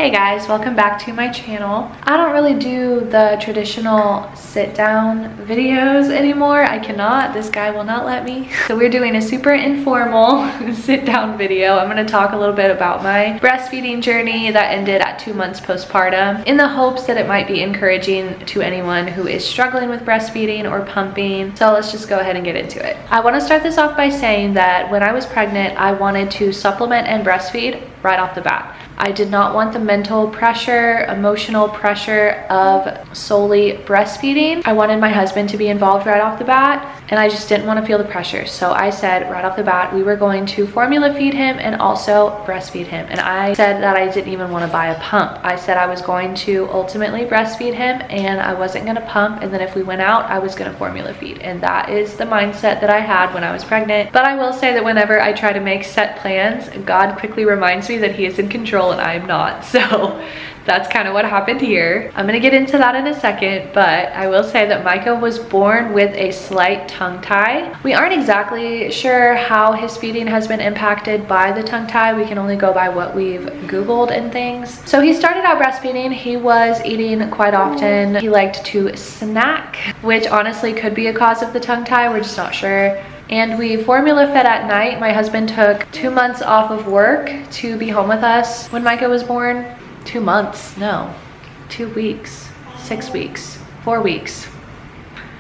Hey guys, welcome back to my channel. I don't really do the traditional sit down videos anymore. I cannot, this guy will not let me. So we're doing a super informal sit down video. I'm gonna talk a little bit about my breastfeeding journey that ended at 2 months postpartum, in the hopes that it might be encouraging to anyone who is struggling with breastfeeding or pumping. So let's just go ahead and get into it. I wanna start this off by saying that when I was pregnant, I wanted to supplement and breastfeed right off the bat. I did not want the mental pressure, emotional pressure of solely breastfeeding. I wanted my husband to be involved right off the bat, and I just didn't want to feel the pressure. So I said right off the bat, we were going to formula feed him and also breastfeed him. And I said that I didn't even want to buy a pump. I said I was going to ultimately breastfeed him and I wasn't going to pump. And then if we went out, I was going to formula feed. And that is the mindset that I had when I was pregnant. But I will say that whenever I try to make set plans, God quickly reminds me that he is in control and I'm not. So that's kind of what happened here. I'm gonna get into that in a second, but I will say that Micah was born with a slight tongue tie. We aren't exactly sure how his feeding has been impacted by the tongue tie. We can only go by what we've Googled and things. So he started out breastfeeding. He was eating quite often. He liked to snack, which honestly could be a cause of the tongue tie. We're just not sure. And we formula fed at night. My husband took 2 months off of work to be home with us when Micah was born. 2 months, no, 2 weeks, 6 weeks, 4 weeks.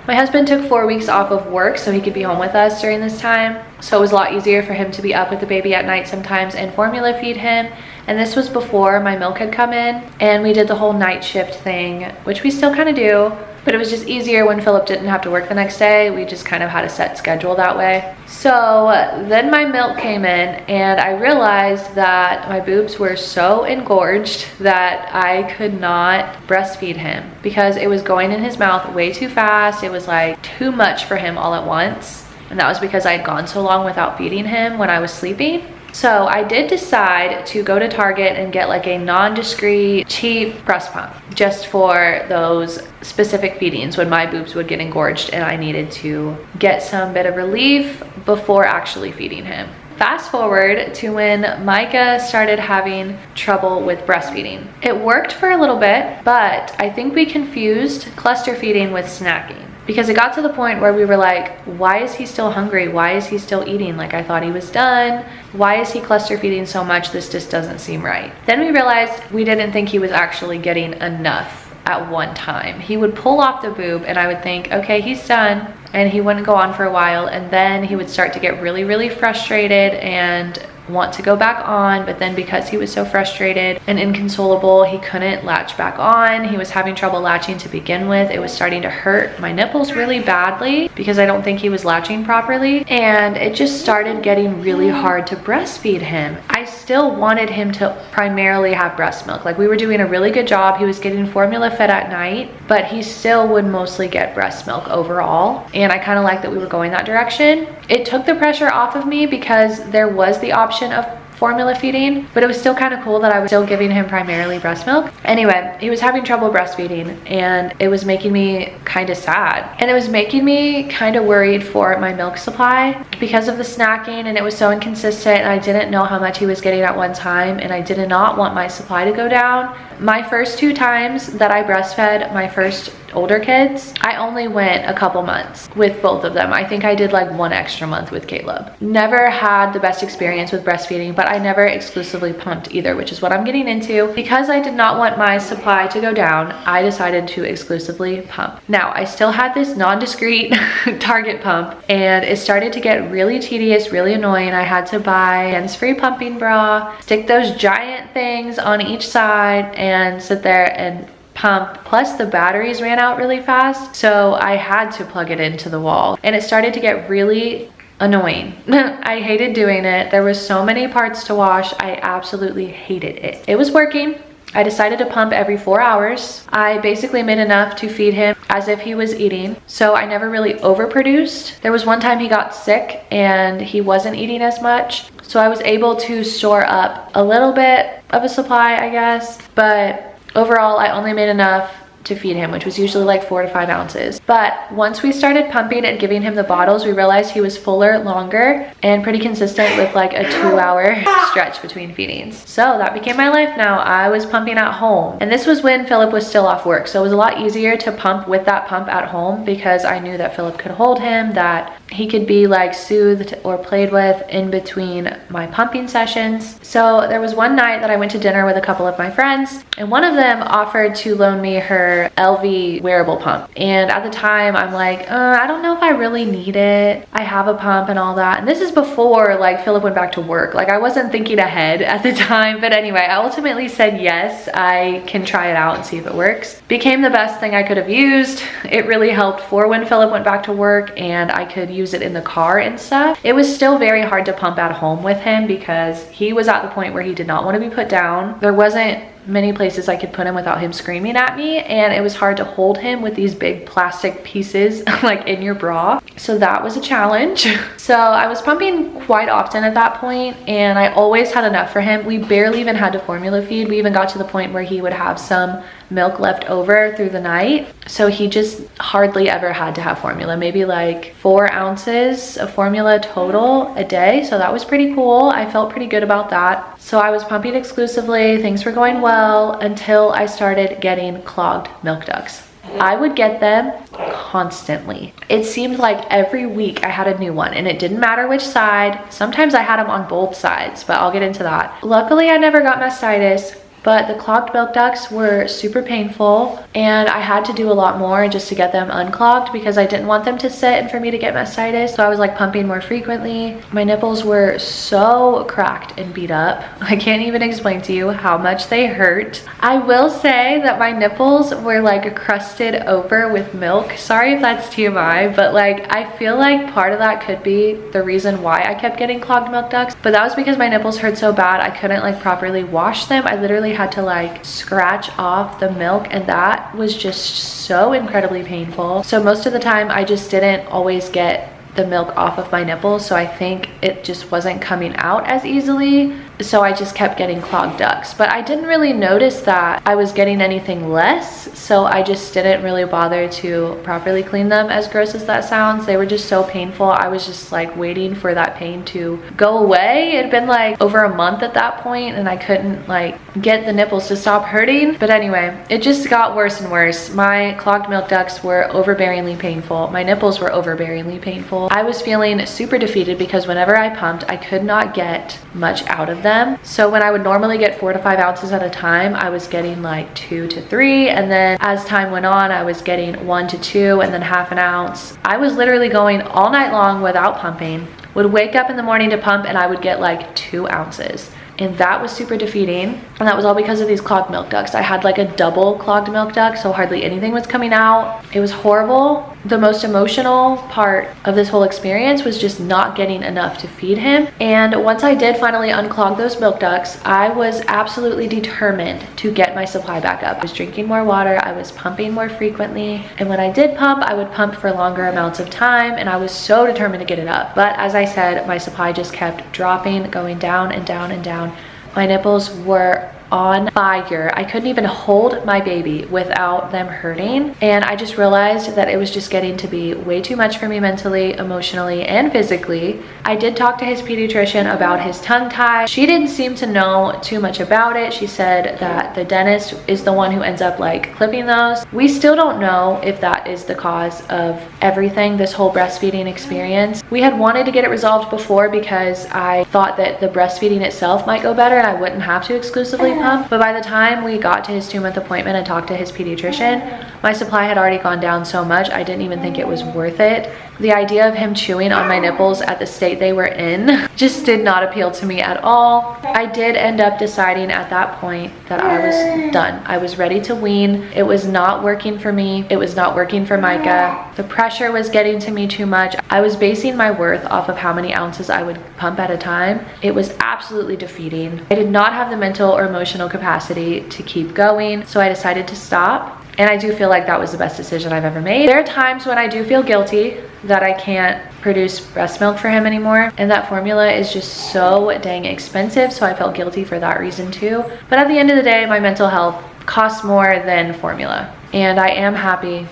My husband took 4 weeks off of work so he could be home with us during this time. So it was a lot easier for him to be up with the baby at night sometimes and formula feed him. And this was before my milk had come in, and we did the whole night shift thing, which we still kind of do, but it was just easier when Philip didn't have to work the next day. We just kind of had a set schedule that way. So then my milk came in and I realized that my boobs were so engorged that I could not breastfeed him because it was going in his mouth way too fast. It was like too much for him all at once. And that was because I had gone so long without feeding him when I was sleeping. So I did decide to go to Target and get like a non-discreet, cheap breast pump just for those specific feedings when my boobs would get engorged and I needed to get some bit of relief before actually feeding him. Fast forward to when Micah started having trouble with breastfeeding. It worked for a little bit, but I think we confused cluster feeding with snacking. Because it got to the point where we were like, why is he still hungry? Why is he still eating? Like, I thought he was done. Why is he cluster feeding so much? This just doesn't seem right. Then we realized we didn't think he was actually getting enough at one time. He would pull off the boob and I would think, okay, he's done. And he wouldn't go on for a while. And then he would start to get really, really frustrated and want to go back on, but then because he was so frustrated and inconsolable, he couldn't latch back on. He was having trouble latching to begin with. It was starting to hurt my nipples really badly because I don't think he was latching properly, and it just started getting really hard to breastfeed him. I still wanted him to primarily have breast milk. Like, we were doing a really good job. He was getting formula fed at night, but he still would mostly get breast milk overall, and I kind of liked that we were going that direction. It took the pressure off of me because there was the option of formula feeding, but it was still kind of cool that I was still giving him primarily breast milk. Anyway, he was having trouble breastfeeding and it was making me kind of sad. And it was making me kind of worried for my milk supply because of the snacking, and it was so inconsistent and I didn't know how much he was getting at one time, and I did not want my supply to go down. My first 2 times that I breastfed my first older kids, I only went a couple months with both of them. I think I did like 1 extra month with Caleb. Never had the best experience with breastfeeding, but I never exclusively pumped either, which is what I'm getting into. Because I did not want my supply to go down, I decided to exclusively pump. Now, I still had this non-discreet Target pump, and it started to get really tedious, really annoying. I had to buy a hands-free pumping bra, stick those giant things on each side, and sit there and pump. Plus the batteries ran out really fast, so I had to plug it into the wall, and it started to get really annoying. I hated doing it. There was so many parts to wash. I absolutely hated it. It was working. I decided to pump every 4 hours. I basically made enough to feed him as if he was eating, so I never really overproduced. There was one time he got sick and he wasn't eating as much, so I was able to store up a little bit of a supply, I guess, but overall I only made enough to feed him, which was usually like 4 to 5 ounces. But once we started pumping and giving him the bottles, we realized he was fuller, longer, and pretty consistent with like a 2-hour stretch between feedings. So that became my life now. I was pumping at home. And this was when Philip was still off work. So it was a lot easier to pump with that pump at home because I knew that Philip could hold him, that he could be like soothed or played with in between my pumping sessions. So there was one night that I went to dinner with a couple of my friends, and one of them offered to loan me her LV wearable pump. And at the time I'm like, I don't know if I really need it. I have a pump and all that. And this is before like Philip went back to work. Like I wasn't thinking ahead at the time, but anyway, I ultimately said yes, I can try it out and see if it works. Became the best thing I could have used. It really helped for when Philip went back to work and I could use it in the car and stuff. It was still very hard to pump at home with him because he was at the point where he did not want to be put down. There wasn't many places I could put him without him screaming at me, and it was hard to hold him with these big plastic pieces like in your bra. So that was a challenge. So I was pumping quite often at that point, and I always had enough for him. We barely even had to formula feed. We even got to the point where he would have some milk left over through the night. So he just hardly ever had to have formula, maybe like 4 ounces of formula total a day. So that was pretty cool. I felt pretty good about that. So I was pumping exclusively. Things were going well until I started getting clogged milk ducts. I would get them constantly. It seemed like every week I had a new one, and it didn't matter which side. Sometimes I had them on both sides, but I'll get into that. Luckily, I never got mastitis, but the clogged milk ducts were super painful, and I had to do a lot more just to get them unclogged because I didn't want them to sit and for me to get mastitis. So I was like pumping more frequently. My nipples were so cracked and beat up. I can't even explain to you how much they hurt. I will say that my nipples were like crusted over with milk. Sorry if that's TMI, but like I feel like part of that could be the reason why I kept getting clogged milk ducts. But that was because my nipples hurt so bad I couldn't like properly wash them. I literally had to like scratch off the milk, and that was just so incredibly painful. So most of the time I just didn't always get the milk off of my nipples, so I think it just wasn't coming out as easily. So I just kept getting clogged ducts, but I didn't really notice that I was getting anything less, so I just didn't really bother to properly clean them. As gross as that sounds, they were just so painful. I was just like waiting for that pain to go away. It had been like over a month at that point, and I couldn't like get the nipples to stop hurting. But anyway, it just got worse and worse. My clogged milk ducts were overbearingly painful. My nipples were overbearingly painful. I was feeling super defeated because whenever I pumped, I could not get much out of them. So when I would normally get 4 to 5 ounces at a time, I was getting like 2 to 3, and then as time went on, I was getting 1 to 2 and then half an ounce. I was literally going all night long without pumping, would wake up in the morning to pump, and I would get like 2 ounces. And that was super defeating, and that was all because of these clogged milk ducts. I had like a double clogged milk duct, so hardly anything was coming out. It was horrible. The most emotional part of this whole experience was just not getting enough to feed him. And once I did finally unclog those milk ducts, I was absolutely determined to get my supply back up. I was drinking more water, I was pumping more frequently, and when I did pump, I would pump for longer amounts of time, and I was so determined to get it up. But as I said, my supply just kept dropping, going down and down and down. My nipples were on fire. I couldn't even hold my baby without them hurting, and I just realized that it was just getting to be way too much for me mentally, emotionally, and physically. I did talk to his pediatrician about his tongue tie. She didn't seem to know too much about it. She said that the dentist is the one who ends up like clipping those. We still don't know if that is the cause of everything, this whole breastfeeding experience. We had wanted to get it resolved before because I thought that the breastfeeding itself might go better and I wouldn't have to exclusively pump. But by the time we got to his 2-month appointment and talked to his pediatrician, my supply had already gone down so much I didn't even think it was worth it. The idea of him chewing on my nipples at the state they were in just did not appeal to me at all. I did end up deciding at that point that I was done. I was ready to wean. It was not working for me. It was not working for Micah. The pressure was getting to me too much. I was basing my worth off of how many ounces I would pump at a time. It was absolutely defeating. I did not have the mental or emotional capacity to keep going, so I decided to stop. And I do feel like that was the best decision I've ever made. There are times when I do feel guilty that I can't produce breast milk for him anymore, and that formula is just so dang expensive, so I felt guilty for that reason too. But at the end of the day, my mental health costs more than formula. And I am happy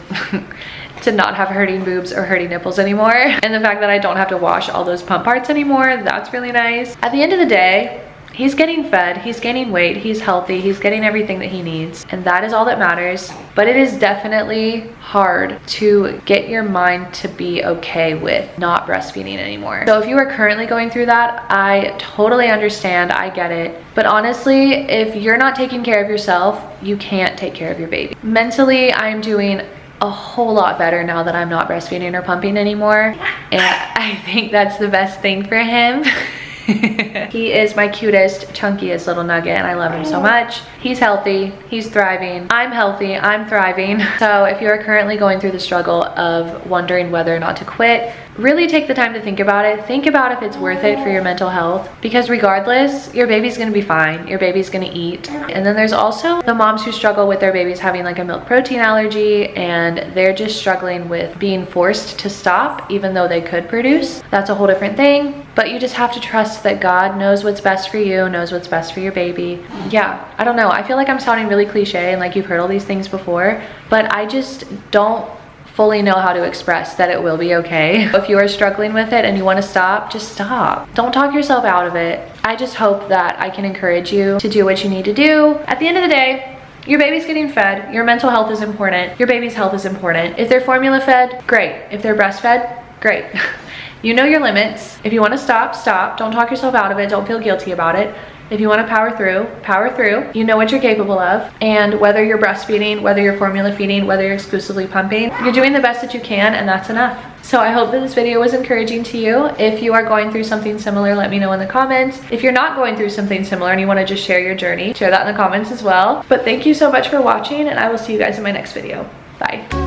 to not have hurting boobs or hurting nipples anymore. And the fact that I don't have to wash all those pump parts anymore, that's really nice. At the end of the day, he's getting fed, he's gaining weight, he's healthy, he's getting everything that he needs, and that is all that matters. But it is definitely hard to get your mind to be okay with not breastfeeding anymore. So if you are currently going through that, I totally understand, I get it. But honestly, if you're not taking care of yourself, you can't take care of your baby. Mentally, I'm doing a whole lot better now that I'm not breastfeeding or pumping anymore, and I think that's the best thing for him. He is my cutest, chunkiest little nugget, and I love him so much. He's healthy, he's thriving. I'm healthy, I'm thriving. So if you're currently going through the struggle of wondering whether or not to quit, really take the time to think about it. Think about if it's worth it for your mental health, because regardless, your baby's gonna be fine. Your baby's gonna eat. And then there's also the moms who struggle with their babies having like a milk protein allergy, and they're just struggling with being forced to stop even though they could produce. That's a whole different thing. But you just have to trust that God knows what's best for you, knows what's best for your baby. Yeah, I don't know. I feel like I'm sounding really cliche and like you've heard all these things before, but I just don't fully know how to express that it will be okay. If you are struggling with it and you want to stop, just stop. Don't talk yourself out of it. I just hope that I can encourage you to do what you need to do. At the end of the day, your baby's getting fed. Your mental health is important. Your baby's health is important. If they're formula fed, great. If they're breastfed, great. You know your limits. If you want to stop, stop. Don't talk yourself out of it. Don't feel guilty about it. If you want to power through, power through. You know what you're capable of. And whether you're breastfeeding, whether you're formula feeding, whether you're exclusively pumping, you're doing the best that you can, and that's enough. So I hope that this video was encouraging to you. If you are going through something similar, let me know in the comments. If you're not going through something similar and you want to just share your journey, share that in the comments as well. But thank you so much for watching, and I will see you guys in my next video. Bye.